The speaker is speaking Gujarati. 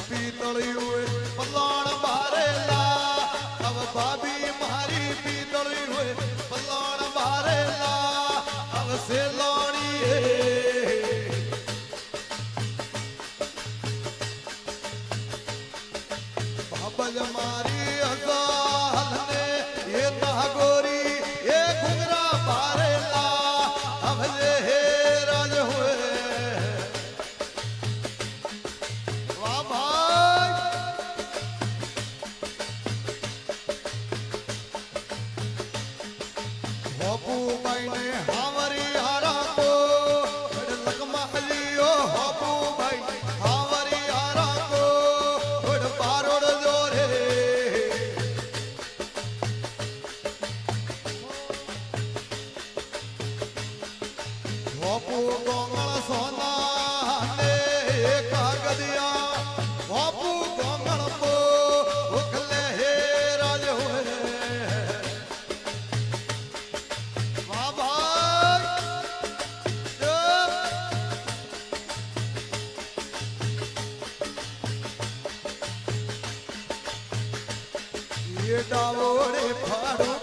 પીતળી પલાણ બારેલા હવે ભાભી મારી પીતળી હોય પલાણ બારેલા હવે સેલોણી બાબજ મારી અઝાલને એ નાગોરી એ ઘુંગરા બારેલા હવે હે રાજ હોય ડાવોડે ફાડો